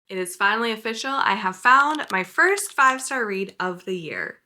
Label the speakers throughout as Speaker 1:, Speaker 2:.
Speaker 1: It is finally official. I have found my first 5-star read of the year.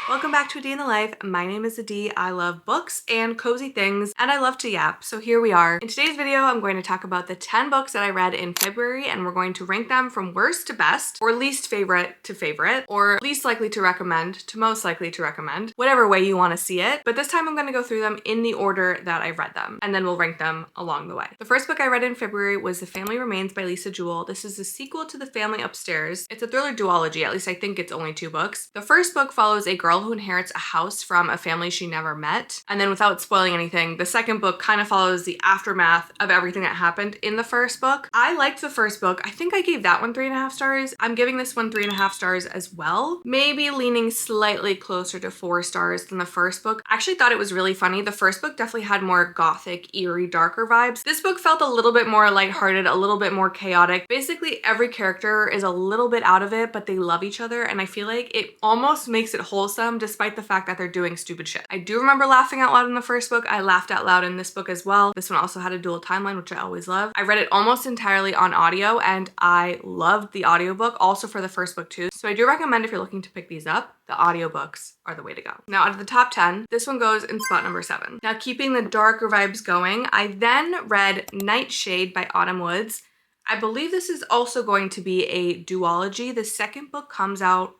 Speaker 1: Welcome back to A Day in the Life. My name is Adi. I love books and cozy things, and I love to yap, so here we are. In today's video, I'm going to talk about the 10 books that I read in February, and we're going to rank them from worst to best, or least favorite to favorite, or least likely to recommend to most likely to recommend, whatever way you want to see it. But this time I'm going to go through them in the order that I read them, and then we'll rank them along the way. The first book I read in February was The Family Remains by Lisa Jewell. This is the sequel to The Family Upstairs. It's a thriller duology, at least I think it's only 2 books. The first book follows a girl who inherits a house from a family she never met. And then without spoiling anything, the second book kind of follows the aftermath of everything that happened in the first book. I liked the first book. I think I gave that one 3.5 stars. I'm giving this one 3.5 stars as well. Maybe leaning slightly closer to 4 stars than the first book. I actually thought it was really funny. The first book definitely had more gothic, eerie, darker vibes. This book felt a little bit more lighthearted, a little bit more chaotic. Basically, every character is a little bit out of it, but they love each other. And I feel like it almost makes it wholesome despite the fact that they're doing stupid shit. I do remember laughing out loud in the first book. I laughed out loud in this book as well. This one also had a dual timeline, which I always love. I read it almost entirely on audio and I loved the audiobook also for the first book too. So I do recommend if you're looking to pick these up, the audiobooks are the way to go. Now out of the top 10, this one goes in spot number 7. Now keeping the darker vibes going, I then read Nightshade by Autumn Woods. I believe this is also going to be a duology. The second book comes out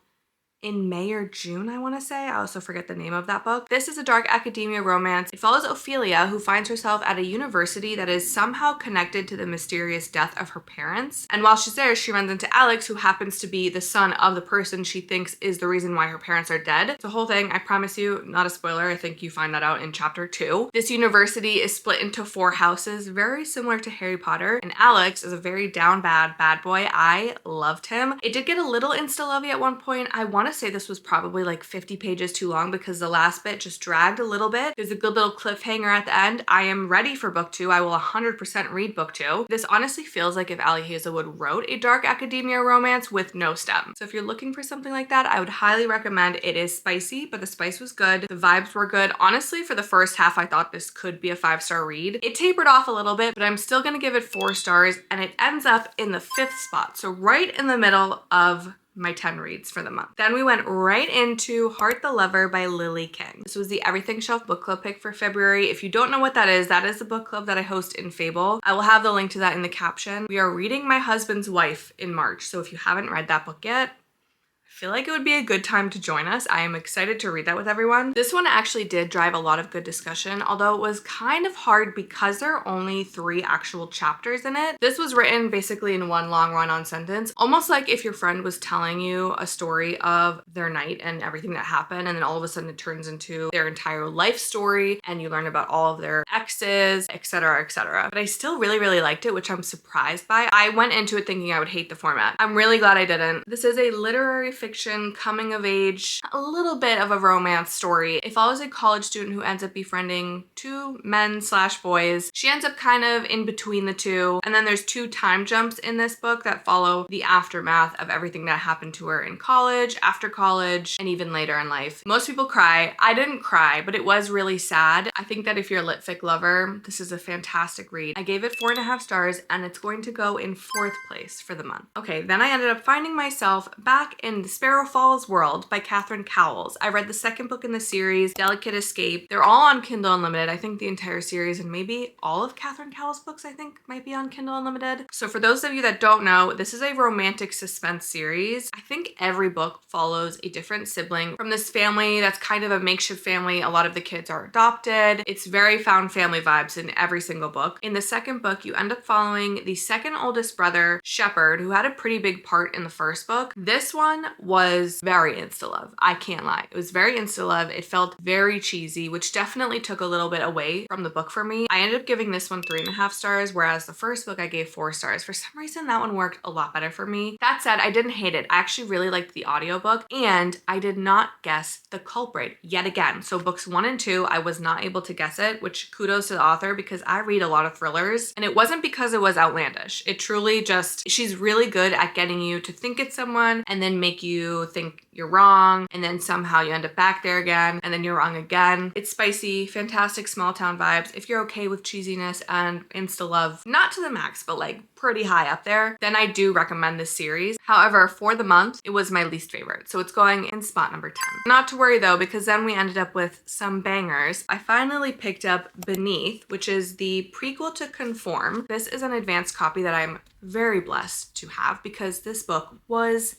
Speaker 1: in May or June, I want to say. I also forget the name of that book. This is a dark academia romance. It follows Ophelia, who finds herself at a university that is somehow connected to the mysterious death of her parents. And while she's there, she runs into Alex, who happens to be the son of the person she thinks is the reason why her parents are dead. It's a whole thing. I promise you, not a spoiler. I think you find that out in chapter 2. This university is split into 4 houses, very similar to Harry Potter. And Alex is a very down bad boy. I loved him. It did get a little insta-lovey at one point. I want to say this was probably like 50 pages too long because the last bit just dragged a little bit. There's a good little cliffhanger at the end. I am ready for book 2. I will 100% read book 2. This honestly feels like if Ali Hazelwood wrote a dark academia romance with no stem. So if you're looking for something like that, I would highly recommend. It is spicy, but the spice was good. The vibes were good. Honestly, for the first half, I thought this could be a 5-star read. It tapered off a little bit, but I'm still gonna give it 4 stars, and it ends up in the 5th spot. So right in the middle of my 10 reads for the month. Then we went right into Heart the Lover by Lily King. This was the Everything Shelf book club pick for February. If you don't know what that is the book club that I host in Fable. I will have the link to that in the caption. We are reading My Husband's Wife in March. So if you haven't read that book yet, I feel like it would be a good time to join us. I am excited to read that with everyone. This one actually did drive a lot of good discussion, although it was kind of hard because there are only 3 actual chapters in it. This was written basically in one long run-on sentence, almost like if your friend was telling you a story of their night and everything that happened, and then all of a sudden it turns into their entire life story and you learn about all of their exes, etc., etc. But I still really liked it, which I'm surprised by. I went into it thinking I would hate the format. I'm really glad I didn't. This is a literary fiction, coming of age, a little bit of a romance story. It follows a college student who ends up befriending 2 men/boys. She ends up kind of in between the 2. And then there's 2 time jumps in this book that follow the aftermath of everything that happened to her in college, after college, and even later in life. Most people cry. I didn't cry, but it was really sad. I think that if you're a lit fic lover, this is a fantastic read. I gave it 4.5 stars, and it's going to go in 4th place for the month. Okay, then I ended up finding myself back in the Sparrow Falls World by Cowles. I read the second book in the series, Delicate Escape. They're all on Kindle Unlimited. I think the entire series and maybe all of Cowles' books I think might be on Kindle Unlimited. So for those of you that don't know, this is a romantic suspense series. I think every book follows a different sibling from this family that's kind of a makeshift family. A lot of the kids are adopted. It's very found family vibes in every single book. In the second book, you end up following the second oldest brother, Shepherd, who had a pretty big part in the first book. This one was very insta-love. I can't lie. It was very insta-love. It felt very cheesy, which definitely took a little bit away from the book for me. I ended up giving this one 3.5 stars, whereas the first book I gave 4 stars. For some reason, that one worked a lot better for me. That said, I didn't hate it. I actually really liked the audiobook, and I did not guess the culprit yet again. So books 1 and 2, I was not able to guess it, which kudos to the author because I read a lot of thrillers, and it wasn't because it was outlandish. It truly just, she's really good at getting you to think it's someone and then make make you think you're wrong, and then somehow you end up back there again, and then you're wrong again. It's spicy, fantastic small town vibes. If you're okay with cheesiness and insta love, not to the max, but like pretty high up there, then I do recommend this series. However, for the month, it was my least favorite, so it's going in spot number 10. Not to worry though, because then we ended up with some bangers. I finally picked up Beneath, which is the prequel to Conform. This is an advanced copy that I'm very blessed to have because this book was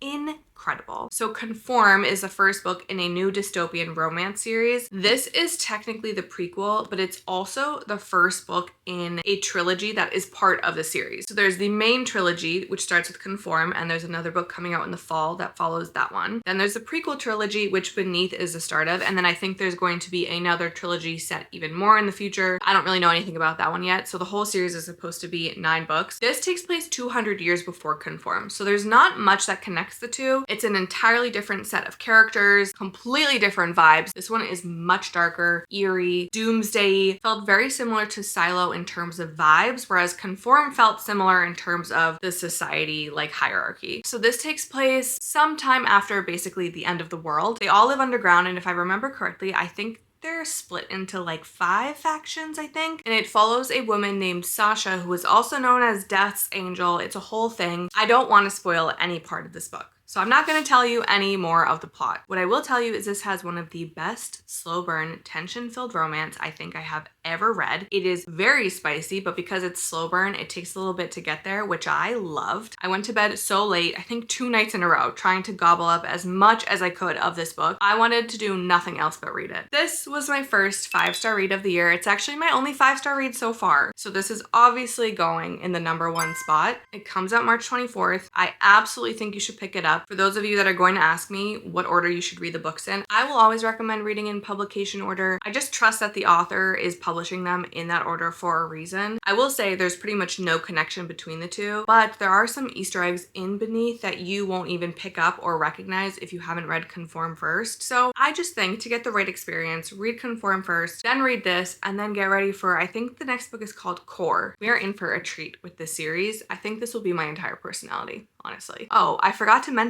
Speaker 1: incredible. So Conform is the first book in a new dystopian romance series. This is technically the prequel, but it's also the first book in a trilogy that is part of the series. So there's the main trilogy, which starts with Conform, and there's another book coming out in the fall that follows that one. Then there's the prequel trilogy, which Beneath is the start of, and then I think there's going to be another trilogy set even more in the future. I don't really know anything about that one yet. So the whole series is supposed to be 9 books. This takes place 200 years before Conform. So there's not much that connects the two. It's an entirely different set of characters, completely different vibes. This one is much darker, eerie, doomsday, felt very similar to Silo in terms of vibes, whereas Conform felt similar in terms of the society like hierarchy. So this takes place sometime after basically the end of the world. They all live underground, and if I remember correctly, I think they're split into like 5 factions, I think. And it follows a woman named Sasha, who is also known as Death's Angel. It's a whole thing. I don't want to spoil any part of this book, so I'm not going to tell you any more of the plot. What I will tell you is this has one of the best slow burn, tension-filled romance I think I have ever read. It is very spicy, but because it's slow burn, it takes a little bit to get there, which I loved. I went to bed so late, I think 2 nights in a row, trying to gobble up as much as I could of this book. I wanted to do nothing else but read it. This was my first 5-star read of the year. It's actually my only 5-star read so far. So this is obviously going in the #1 spot. It comes out March 24th. I absolutely think you should pick it up. For those of you that are going to ask me what order you should read the books in, I will always recommend reading in publication order. I just trust that the author is publishing them in that order for a reason. I will say there's pretty much no connection between the two, but there are some Easter eggs in Beneath that you won't even pick up or recognize if you haven't read Conform first. So I just think to get the right experience, read Conform first, then read this, and then get ready for, I think the next book is called Core. We are in for a treat with this series. I think this will be my entire personality, honestly. Oh, I forgot to mention,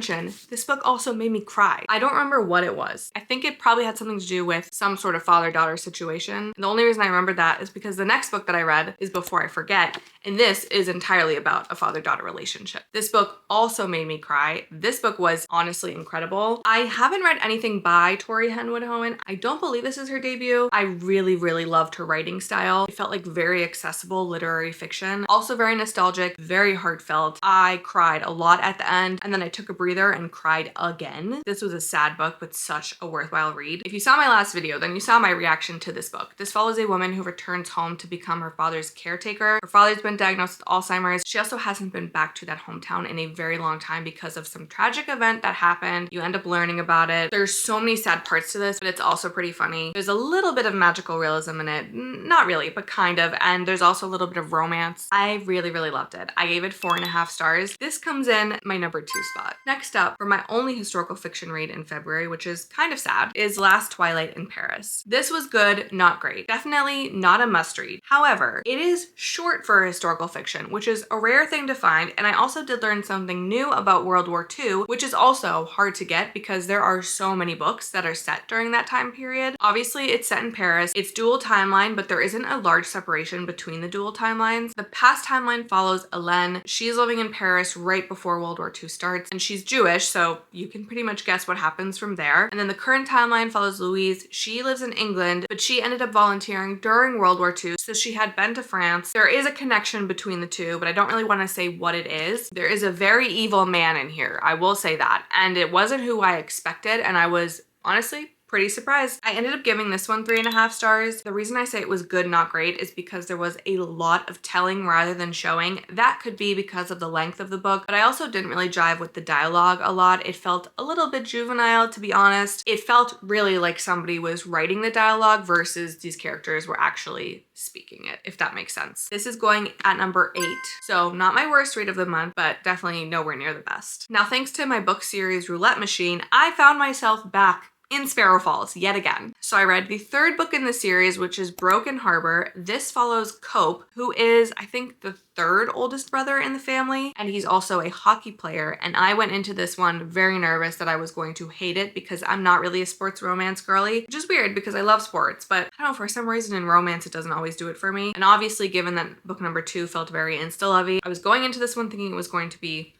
Speaker 1: this book also made me cry. I don't remember what it was. I think it probably had something to do with some sort of father-daughter situation. And the only reason I remember that is because the next book that I read is Before I Forget, and this is entirely about a father-daughter relationship. This book also made me cry. This book was honestly incredible. I haven't read anything by Tory Hoen. I don't believe this is her debut. I really, really loved her writing style. It felt like very accessible literary fiction. Also very nostalgic, very heartfelt. I cried a lot at the end, and then I took a breather and cried again. This was a sad book, but such a worthwhile read. If you saw my last video, then you saw my reaction to this book. This follows a woman who returns home to become her father's caretaker. Her father's been diagnosed with Alzheimer's. She also hasn't been back to that hometown in a very long time because of some tragic event that happened. You end up learning about it. There's so many sad parts to this, but it's also pretty funny. There's a little bit of magical realism in it. Not really, but kind of. And there's also a little bit of romance. I really, really loved it. I gave it 4.5 stars. This comes in my #2 spot. Next up, for my only historical fiction read in February, which is kind of sad, is Last Twilight in Paris. This was good, not great. Definitely not a must read. However, it is short for a historical fiction, which is a rare thing to find, and I also did learn something new about World War II, which is also hard to get because there are so many books that are set during that time period. Obviously, it's set in Paris. It's dual timeline, but there isn't a large separation between the dual timelines. The past timeline follows Hélène. She's living in Paris right before World War II starts, and she's Jewish, so you can pretty much guess what happens from there. And then the current timeline follows Louise. She lives in England, but she ended up volunteering during World War II, so she had been to France. There is a connection between the two, but I don't really want to say what it is. There is a very evil man in here, I will say that, and it wasn't who I expected, and I was honestly pretty surprised. I ended up giving this one 3.5 stars. The reason I say it was good, not great, is because there was a lot of telling rather than showing. That could be because of the length of the book, but I also didn't really jive with the dialogue a lot. It felt a little bit juvenile, to be honest. It felt really like somebody was writing the dialogue versus these characters were actually speaking it, if that makes sense. This is going at #8, so not my worst read of the month, but definitely nowhere near the best. Now, thanks to my book series Roulette Machine, I found myself back in Sparrow Falls yet again. So I read the third book in the series, which is Broken Harbor. This follows Cope, who is, I think, the third oldest brother in the family, and he's also a hockey player. And I went into this one very nervous that I was going to hate it because I'm not really a sports romance girly, which is weird because I love sports, but I don't know, for some reason in romance it doesn't always do it for me. And obviously, given that book number 2 felt very insta-lovey, I was going into this one thinking it was going to be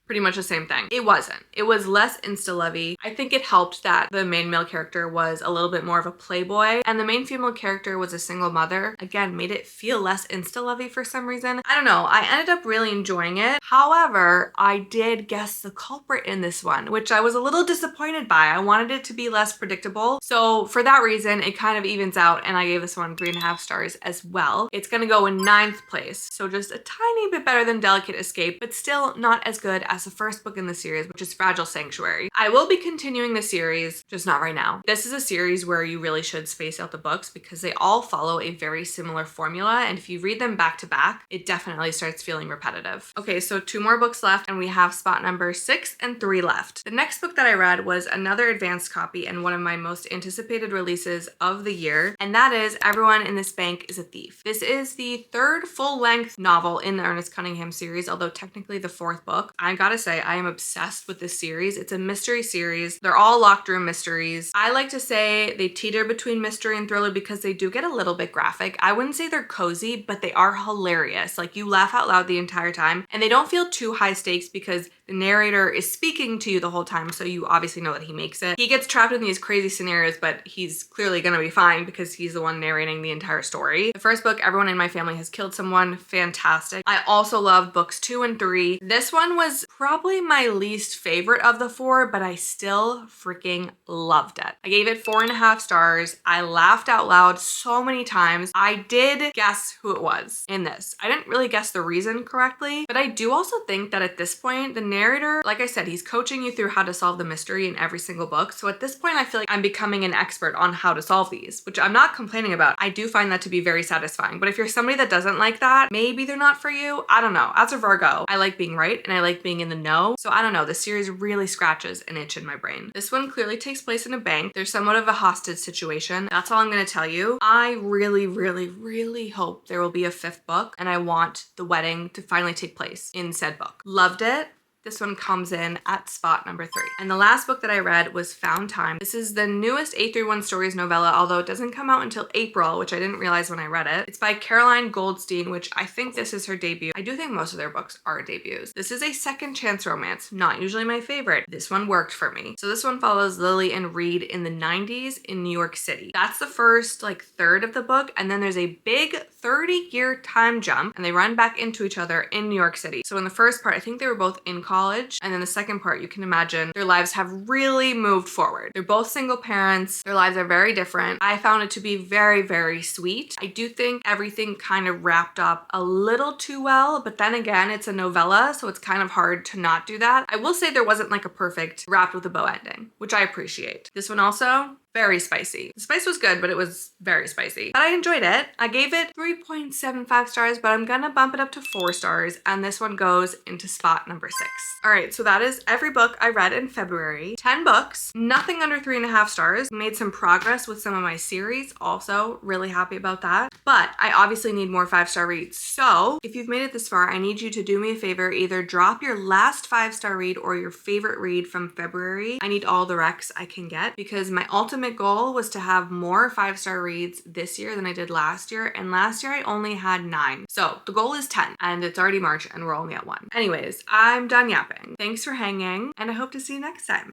Speaker 1: pretty much the same thing. It wasn't. It was less insta-lovey. I think it helped that the main male character was a little bit more of a playboy and the main female character was a single mother. Again, made it feel less insta-lovey for some reason. I don't know. I ended up really enjoying it. However, I did guess the culprit in this one, which I was a little disappointed by. I wanted it to be less predictable. So for that reason, it kind of evens out and I gave this one 3.5 stars as well. It's gonna go in 9th place. So just a tiny bit better than Delicate Escape, but still not as good as the first book in the series, which is Fragile Sanctuary. I will be continuing the series, just not right now. This is a series where you really should space out the books because they all follow a very similar formula, and if you read them back to back, it definitely starts feeling repetitive. Okay, so 2 more books left, and we have spot number 6 and 3 left. The next book that I read was another advanced copy and one of my most anticipated releases of the year, and that is Everyone in This Bank is a Thief. This is the 3rd full-length novel in the Ernest Cunningham series, although technically the 4th book. I gotta say, I am obsessed with this series. It's a mystery series. They're all locked room mysteries. I like to say they teeter between mystery and thriller because they do get a little bit graphic. I wouldn't say they're cozy, but they are hilarious. Like, you laugh out loud the entire time, and they don't feel too high stakes because the narrator is speaking to you the whole time, so you obviously know that he makes it. He gets trapped in these crazy scenarios, but he's clearly gonna be fine because he's the one narrating the entire story. The first book, Everyone in My Family Has Killed Someone, fantastic. I also love books 2 and 3. This one was probably my least favorite of the 4, but I still freaking loved it. I gave it 4.5 stars. I laughed out loud so many times. I did guess who it was in this. I didn't really guess the reason correctly, but I do also think that at this point, the narrator, like I said, he's coaching you through how to solve the mystery in every single book. So at this point, I feel like I'm becoming an expert on how to solve these, which I'm not complaining about. I do find that to be very satisfying. But if you're somebody that doesn't like that, maybe they're not for you. I don't know. As a Virgo, I like being right and I like being in the know. So I don't know, the series really scratches an itch in my brain. This one clearly takes place in a bank. There's somewhat of a hostage situation. That's all I'm gonna tell you. I really, really, really hope there will be a 5th book and I want the wedding to finally take place in said book. Loved it. This one comes in at spot number 3. And the last book that I read was Found Time. This is the newest 831 Stories novella, although it doesn't come out until April, which I didn't realize when I read it. It's by Caroline Goldstein, which I think this is her debut. I do think most of their books are debuts. This is a second chance romance, not usually my favorite. This one worked for me. So this one follows Lily and Reed in the 90s in New York City. That's the first third of the book, and then there's a big 30-year time jump, and they run back into each other in New York City. So in the first part, I think they were both in college, and then the second part, you can imagine their lives have really moved forward. They're both single parents. Their lives are very different. I found it to be very, very sweet. I do think everything kind of wrapped up a little too well, but then again, it's a novella, so it's kind of hard to not do that. I will say there wasn't like a perfect wrapped with a bow ending, which I appreciate. This one also, very spicy. The spice was good, but it was very spicy. But I enjoyed it. I gave it 3.75 stars, but I'm gonna bump it up to 4 stars, and this one goes into spot number 6. All right, so that is every book I read in February. 10 books, nothing under 3.5 stars. Made some progress with some of my series, also really happy about that. But I obviously need more 5-star reads. So if you've made it this far, I need you to do me a favor, either drop your last 5-star read or your favorite read from February. I need all the recs I can get because my ultimate goal was to have more 5-star reads this year than I did last year, and last year I only had 9. So the goal is 10, and it's already March and we're only at 1. Anyways, I'm done yapping. Thanks for hanging, and I hope to see you next time.